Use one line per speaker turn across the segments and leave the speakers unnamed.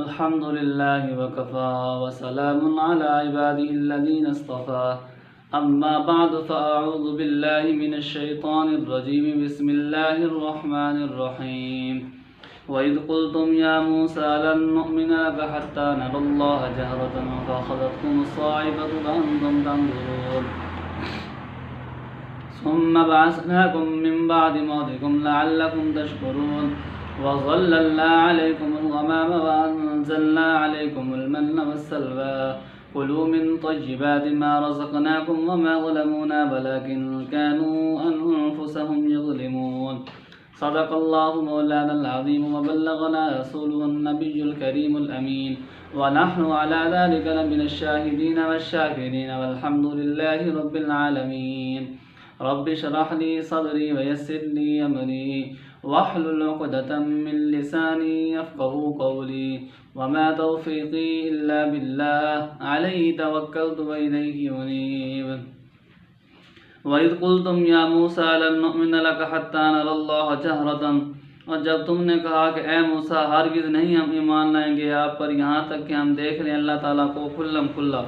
الحمد لله وكفى وسلام على عباده الذين اصطفى أما بعد فأعوذ بالله من الشيطان الرجيم بسم الله الرحمن الرحيم وإذ قلتم يا موسى لن نؤمن لك حتى نرى الله جهرة فأخذتكم الصاعقة وأنتم تنظرون ثم بعثناكم من بعد موتكم لعلكم تشكرون وظللنا عليكم الغمام وأنزلنا عليكم المن والسلوى كلوا من طيبات ما رزقناكم وما ظلمونا ولكن كانوا أنفسهم يظلمون صدق الله مولانا العظيم وبلغنا رسوله النبي الكريم الأمين ونحن على ذلك لمن الشاهدين والشاكرين والحمد لله رب العالمين رب اشرح لي صدري ويسر لي أمري واحلل عقدة من لساني يفقهوا قولي وما توفيقي إلا بالله عليه توكلت وإليه أنيب وإذ قلتم يا موسى لن نؤمن لك حتى نرى الله جهرة اور جب تم نے کہا کہ اے موسیٰ ہرگز نہیں ہم ایمان لائیں گے آپ پر یہاں تک کہ ہم دیکھ لیں اللہ تعالیٰ کو کھلم کھلا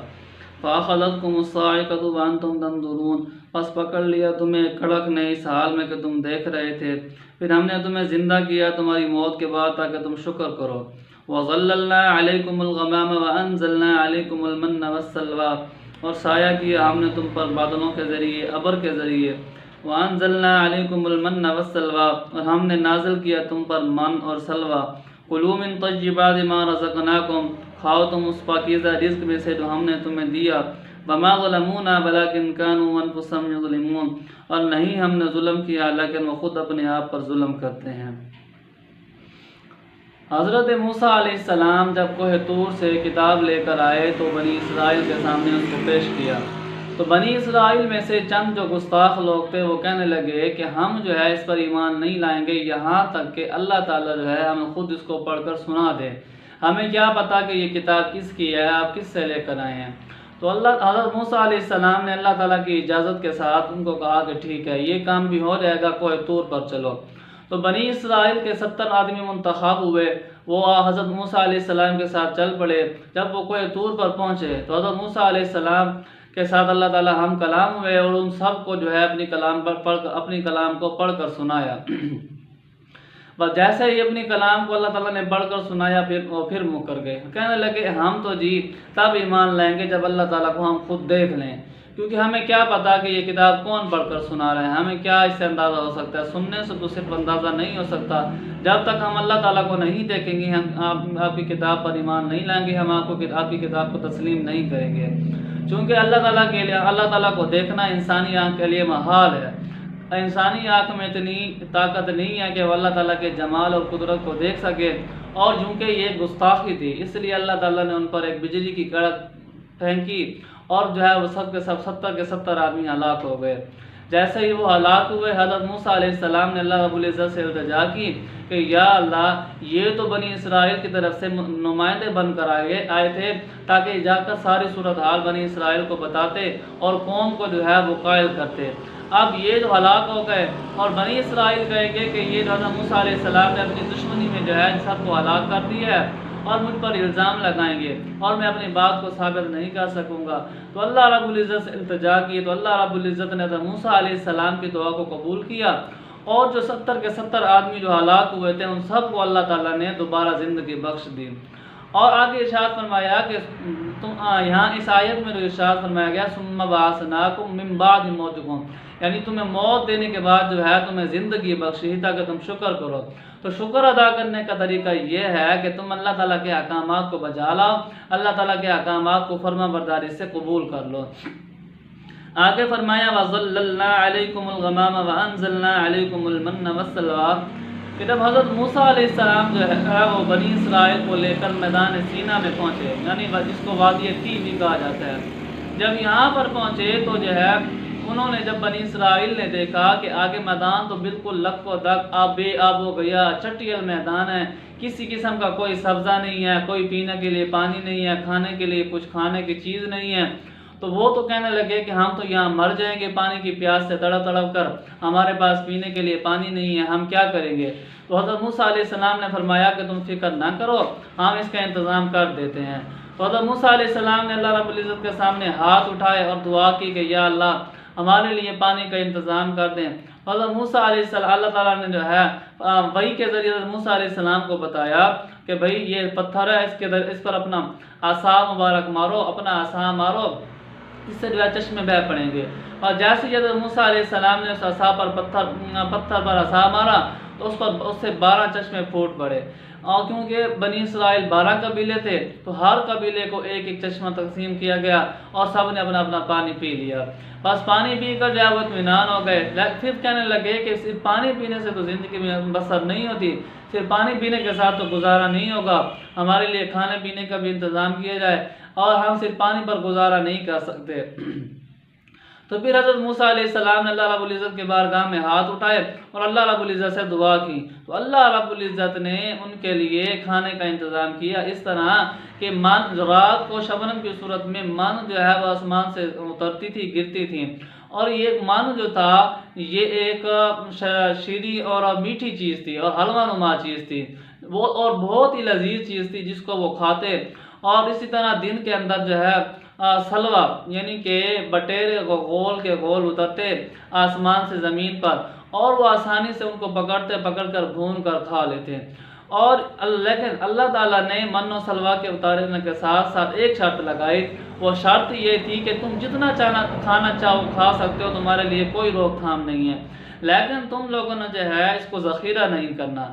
فَأَخَذَتْكُمُ الصَّاعِقَةُ وَأَنْتُمْ تَنظُرُونَ پس پکڑ لیا تمہیں کڑک نے اس حال میں کہ تم دیکھ رہے تھے پھر ہم نے تمہیں زندہ کیا تمہاری موت کے بعد تاکہ تم شکر کرو وَظَلَّلْنَا عَلَيْكُمُ الْغَمَامَ وَأَنزَلْنَا عَلَيْكُمُ الْمَنَّ وَالسَّلْوَىٰ اور سایہ کیا ہم نے تم پر بادلوں کے ذریعے ابر کے ذریعے وَأَنزَلْنَا عَلَيْكُمُ الْمَنَّ وَالسَّلْوَىٰ اور ہم نے نازل کیا تم پر من اور سلوہ کُلُوا مِن طَیِّبَاتِ مَا رَزَقْنَاکُمْ کھاؤ تم اس پاکیزہ رزق میں سے جو ہم نے تمہیں دیا وَمَا ظَلَمُونَا وَلَٰكِن كَانُوا أَنفُسَهُمْ يَظْلِمُونَ اور نہیں ہم نے ظلم کیا لیکن وہ خود اپنے آپ پر ظلم کرتے ہیں۔ حضرت موسیٰ علیہ السلام جب کوہ طور سے کتاب لے کر آئے تو بنی اسرائیل کے سامنے اس کو پیش کیا تو بنی اسرائیل میں سے چند جو گستاخ لوگ تھے وہ کہنے لگے کہ ہم جو ہے اس پر ایمان نہیں لائیں گے یہاں تک کہ اللہ تعالیٰ جو ہے ہمیں خود اس کو پڑھ کر سنا دے، ہمیں کیا پتا کہ یہ کتاب کس کی ہے، آپ کس سے لے کر آئے ہیں۔ تو حضرت موسیٰ علیہ السلام نے اللہ تعالیٰ کی اجازت کے ساتھ ان کو کہا کہ ٹھیک ہے یہ کام بھی ہو جائے گا، کوہ طور پر چلو۔ تو بنی اسرائیل کے 70 آدمی منتخب ہوئے، وہ حضرت موسیٰ علیہ السلام کے ساتھ چل پڑے۔ جب وہ کوہ طور پر پہنچے تو حضرت موسیٰ علیہ السلام کے ساتھ اللہ تعالیٰ ہم کلام ہوئے اور ان سب کو جو ہے اپنی کلام کو پڑھ کر سنایا۔ بس جیسے ہی اپنی کلام کو اللہ تعالیٰ نے پڑھ کر سنایا پھر مکر گئے، کہنے لگے ہم تو جی تب ایمان لائیں گے جب اللہ تعالیٰ کو ہم خود دیکھ لیں، کیونکہ ہمیں کیا پتا کہ یہ کتاب کون پڑھ کر سنا رہے ہیں، ہمیں کیا اس سے اندازہ ہو سکتا ہے، سننے سے تو صرف اندازہ نہیں ہو سکتا۔ جب تک ہم اللہ تعالیٰ کو نہیں دیکھیں گے ہم آپ کی کتاب پر ایمان نہیں لائیں گے، ہم آپ کی کتاب کو تسلیم نہیں کریں گے، چونکہ اللہ تعالیٰ کو دیکھنا انسانی آنکھ کے لیے محال ہے۔ انسانی آنکھ میں اتنی طاقت نہیں ہے کہ وہ اللہ تعالیٰ کے جمال اور قدرت کو دیکھ سکے، اور چونکہ یہ گستاخی تھی اس لیے اللہ تعالیٰ نے ان پر ایک بجلی کی کڑک پھینکی اور جو ہے وہ سب کے سب 70 آدمی ہلاک ہو گئے۔ جیسے ہی وہ ہلاک ہوئے حضرت موسیٰ علیہ السلام نے اللہ رب العزت سے التجا کی کہ یا اللہ یہ تو بنی اسرائیل کی طرف سے نمائندے بن کر آئے تھے تاکہ جا کر ساری صورتحال بنی اسرائیل کو بتاتے اور قوم کو جو ہے وہ قائل کرتے۔ اب یہ جو ہلاک ہو گئے اور بنی اسرائیل کہیں گے کہ یہ جو حضرت موسیٰ علیہ السلام نے اپنی دشمنی میں جو ہے سب کو ہلاک کر دیا ہے اور مجھ پر الزام لگائیں گے اور میں اپنی بات کو ثابت نہیں کر سکوں گا۔ تو اللہ رب العزت سے التجا کی تو اللہ رب العزت نے حضرت موسیٰ علیہ السلام کی دعا کو قبول کیا اور جو 70 کے 70 آدمی جو ہلاک ہوئے تھے ان سب کو اللہ تعالیٰ نے دوبارہ زندگی بخش دی۔ اور آگے ارشاد فرمایا کہ یہاں اس آیت میں جو ارشاد فرمایا گیا ثم بعثناکم من بعد موتکم، یعنی تمہیں موت دینے کے بعد جو ہے تمہیں زندگی بخشی تاکہ تم شکر کرو۔ تو شکر ادا کرنے کا طریقہ یہ ہے کہ تم اللہ تعالیٰ کے احکامات کو بجا لاؤ، اللہ تعالیٰ کے احکامات کو فرما برداری سے قبول کر لو۔ آگے فرمایا وَظَلَّلْنَا عَلَيْكُمُ الْغَمَامَ وَأَنزَلْنَا عَلَيْكُمُ الْمَنَّ وَالسَّلْوَىٰ کہ جب حضرت موسیٰ علیہ السلام جو ہے وہ بنی اسرائیل کو لے کر میدان سینا میں پہنچے، یعنی جس کو وادی تیہ بھی کہا جاتا ہے، جب یہاں پر پہنچے تو جو ہے انہوں نے جب بنی اسرائیل نے دیکھا کہ آگے میدان تو بالکل لک و دک آب ہو گیا، چٹیل میدان ہے، کسی قسم کا کوئی سبزہ نہیں ہے، کوئی پینے کے لیے پانی نہیں ہے، کھانے کے لیے کچھ کھانے کی چیز نہیں ہے، تو تو وہ تو کہنے لگے کہ ہم تو یہاں مر جائیں گے پانی کی پیاس سے تڑپ تڑپ کر، ہمارے پاس پینے کے لیے پانی نہیں ہے، ہم کیا کریں گے؟ تو حضرت موسیٰ علیہ السلام نے فرمایا کہ تم فکر نہ کرو، ہم اس کا انتظام کر دیتے ہیں۔ تو حضرت موسیٰ علیہ السلام نے اللہ رب العزت کے سامنے ہاتھ اٹھائے اور دعا کی کہ یا اللہ ہمارے لیے پانی کا انتظام کر دیں۔ حضرت موسیٰ علیہ السلام، اللہ تعالیٰ نے جو ہے وحی کے ذریعے حضرت موسیٰ علیہ السلام کو بتایا کہ بھئی یہ پتھر ہے، اس پر اپنا عصا مبارک مارو، اپنا عصا مارو، اس سے جو ہے چشمے بہہ پڑیں گے۔ اور جیسے ہی حضرت موسیٰ علیہ السلام نے اس عصا پر پتھر پر عصا مارا تو اس سے 12 چشمے پھوٹ پڑے۔ اور کیونکہ بنی اسرائیل 12 قبیلے تھے تو ہر قبیلے کو ایک ایک چشمہ تقسیم کیا گیا اور سب نے اپنا اپنا پانی پی لیا۔ بس پانی پی کر جو ہے وہ اطمینان ہو گئے۔ پھر کہنے لگے کہ صرف پانی پینے سے تو زندگی میں بسر نہیں ہوتی، صرف پانی پینے کے ساتھ تو گزارا نہیں ہوگا، ہمارے لیے کھانے پینے کا بھی انتظام کیا جائے، اور ہم صرف پانی پر گزارا نہیں کر سکتے۔ تو پھر حضرت موسیٰ علیہ السلام نے اللہ رب العزت کے بارگاہ میں ہاتھ اٹھائے اور اللہ رب العزت سے دعا کی، تو اللہ رب العزت نے ان کے لیے کھانے کا انتظام کیا، اس طرح کہ رات کو شبنم کی صورت میں من جو ہے وہ آسمان سے اترتی تھی، گرتی تھی، اور یہ من جو تھا یہ ایک شیریں اور میٹھی چیز تھی اور حلوہ نما چیز تھی، وہ اور بہت ہی لذیذ چیز تھی جس کو وہ کھاتے۔ اور اسی طرح دن کے اندر جو ہے سلوہ یعنی کہ بٹیرے کو گول کے گول اترتے آسمان سے زمین پر، اور وہ آسانی سے ان کو پکڑ کر بھون کر کھا لیتے۔ اور لیکن اللہ تعالیٰ نے من و سلوہ کے اتارنے کے ساتھ ساتھ ایک شرط لگائی، وہ شرط یہ تھی کہ تم جتنا کھانا چاہو کھا سکتے ہو، تمہارے لیے کوئی روک تھام نہیں ہے، لیکن تم لوگوں نے جو ہے اس کو ذخیرہ نہیں کرنا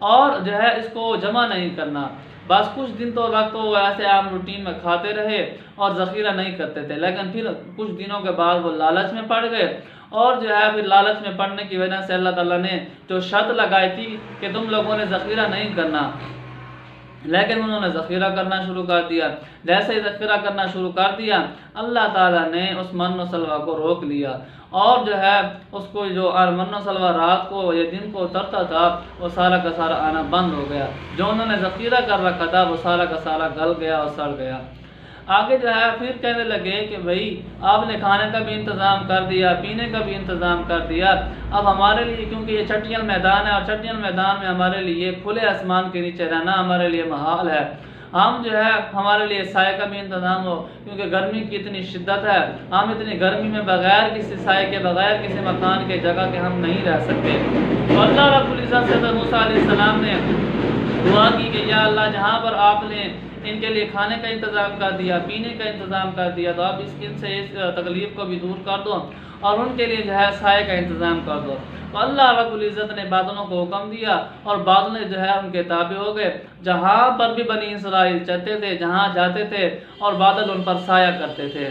اور جو ہے اس کو جمع نہیں کرنا۔ بس کچھ دن تو وہ ایسے عام روٹین میں کھاتے رہے اور ذخیرہ نہیں کرتے تھے، لیکن پھر کچھ دنوں کے بعد وہ لالچ میں پڑ گئے، اور جو ہے پھر لالچ میں پڑنے کی وجہ سے اللہ تعالیٰ نے جو شرط لگائی تھی کہ تم لوگوں نے ذخیرہ نہیں کرنا، لیکن انہوں نے ذخیرہ کرنا شروع کر دیا۔ جیسے ہی ذخیرہ کرنا شروع کر دیا، اللہ تعالیٰ نے اس من و سلوہ کو روک لیا، اور جو ہے اس کو جو من و سلوہ رات کو یا دن کو اترتا تھا وہ سارا کا سارا آنا بند ہو گیا، جو انہوں نے ذخیرہ کر رکھا تھا وہ سارا کا سارا گل گیا اور سڑ گیا۔ آگے جو ہے پھر کہنے لگے کہ بھئی آپ نے کھانے کا بھی انتظام کر دیا، پینے کا بھی انتظام کر دیا، اب ہمارے لیے کیونکہ یہ چٹیل میدان ہے اور چٹیل میدان میں ہمارے لیے کھلے آسمان کے نیچے رہنا ہمارے لیے محال ہے، ہم جو ہے ہمارے لیے سائے کا بھی انتظام ہو، کیونکہ گرمی کی اتنی شدت ہے، ہم اتنی گرمی میں بغیر کسی سائے کے، بغیر کسی مکان کے جگہ کے ہم نہیں رہ سکتے۔ تو اللہ رب العزت سے حضرت موسیٰ علیہ السلام نے دعا کی کہ یا اللہ جہاں پر آپ نے ان کے لیے کھانے کا انتظام کر دیا، پینے کا انتظام کر دیا، تو آپ ان سے اس تکلیف کو بھی دور کر دو اور ان کے لیے جو ہے سائے کا انتظام کر دو۔ تو اللہ رب العزت نے بادلوں کو حکم دیا اور بادلیں جو ہے ان کے تابع ہو گئے، جہاں پر بھی بنی اسرائیل چلتے تھے، جہاں جاتے تھے اور بادل ان پر سایہ کرتے تھے۔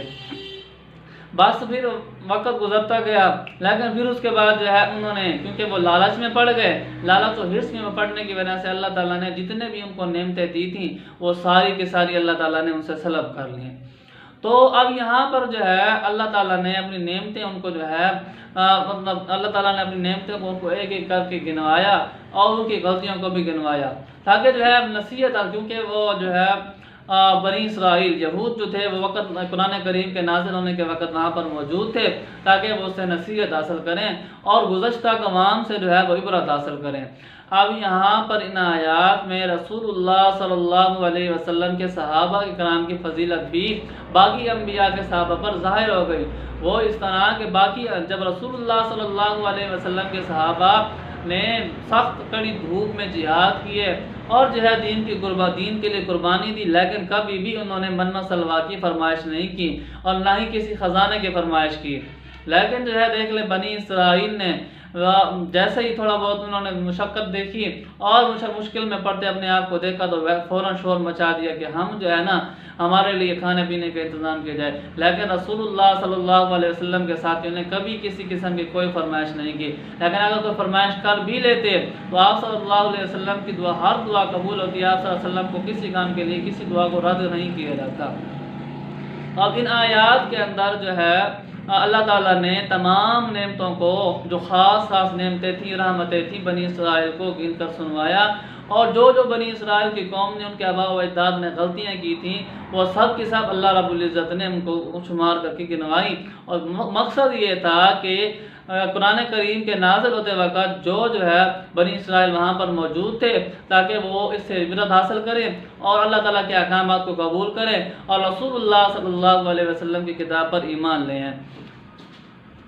بس پھر وقت گزرتا گیا، لیکن پھر اس کے بعد جو ہے انہوں نے کیونکہ وہ لالچ میں پڑ گئے، لالچ و حرص میں پڑنے کی وجہ سے اللہ تعالیٰ نے جتنے بھی ان کو نعمتیں دی تھیں وہ ساری کی ساری اللہ تعالیٰ نے ان سے سلب کر لیں۔ تو اب یہاں پر جو ہے اللہ تعالیٰ نے اپنی نعمتیں ان کو جو ہے اللہ تعالیٰ نے اپنی نعمتوں کو ان کو ایک ایک کر کے گنوایا اور ان کی غلطیوں کو بھی گنوایا، تاکہ جو ہے نصیحت، کیونکہ وہ جو ہے بنی اسرائیل یہود جو تھے وہ وقت قرآن کریم کے نازل ہونے کے وقت وہاں پر موجود تھے، تاکہ وہ اس سے نصیحت حاصل کریں اور گزشتہ اقوام سے جو ہے وہ عبرت حاصل کریں۔ اب یہاں پر ان آیات میں رسول اللہ صلی اللہ علیہ وسلم کے صحابہ کرام کی فضیلت بھی باقی انبیاء کے صحابہ پر ظاہر ہو گئی۔ وہ اس طرح کہ باقی جب رسول اللہ صلی اللہ علیہ وسلم کے صحابہ نے سخت کڑی دھوپ میں جہاد کیے اور جو ہے دین کے لیے قربانی دی، لیکن کبھی بھی انہوں نے من و سلوہ کی فرمائش نہیں کی اور نہ ہی کسی خزانے کی فرمائش کی۔ لیکن جو ہے دیکھ لیں بنی اسرائیل نے جیسے ہی تھوڑا بہت انہوں نے مشقت دیکھی اور مشکل میں پڑتے اپنے آپ کو دیکھا تو فوراً شور مچا دیا کہ ہم جو ہے نا ہمارے لیے کھانے پینے کا انتظام کیا جائے، لیکن رسول اللہ صلی اللہ علیہ وسلم کے ساتھیوں نے کبھی کسی قسم کی کوئی فرمائش نہیں کی۔ لیکن اگر کوئی فرمائش کر بھی لیتے تو آپ صلی اللہ علیہ وسلم کی دعا، ہر دعا قبول ہوتی ہے، آپ صلی اللہ علیہ وسلم کو کسی کام کے لیے کسی دعا کو رد نہیں کیا جاتا۔ اب ان آیات کے اندر جو ہے اللہ تعالیٰ نے تمام نعمتوں کو جو خاص نعمتیں تھیں، رحمتیں تھیں، بنی اسرائیل کو گن کر سنوایا اور جو بنی اسرائیل کی قوم نے ان کے آباء و اجداد نے غلطیاں کی تھیں وہ سب کی سب اللہ رب العزت نے ان کو شمار کر کے گنوائی، اور مقصد یہ تھا کہ قرآن کریم کے نازل ہوتے وقت جو ہے بنی اسرائیل وہاں پر موجود تھے تاکہ وہ اس سے عبرت حاصل کریں اور اللہ تعالیٰ کے احکامات کو قبول کریں اور رسول اللہ صلی اللہ علیہ وسلم کی کتاب پر ایمان لے ہیں۔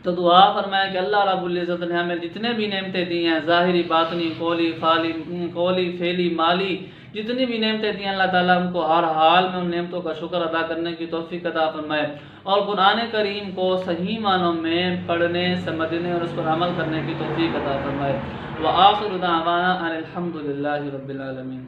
تو دعا فرمائے کہ اللہ رب العزت نے ہمیں جتنے بھی نعمتیں دی ہیں، ظاہری، باطنی، قولی، فعلی، مالی، جتنی بھی نعمتیں دی ہیں اللہ تعالیٰ ہم کو ہر حال میں ان نعمتوں کا شکر ادا کرنے کی توفیق عطا فرمائے اور قرآن کریم کو صحیح معنوں میں پڑھنے، سمجھنے اور اس پر عمل کرنے کی توفیق عطا فرمائے۔ وآخر دعوانا ان الحمد للہ رب العالمین۔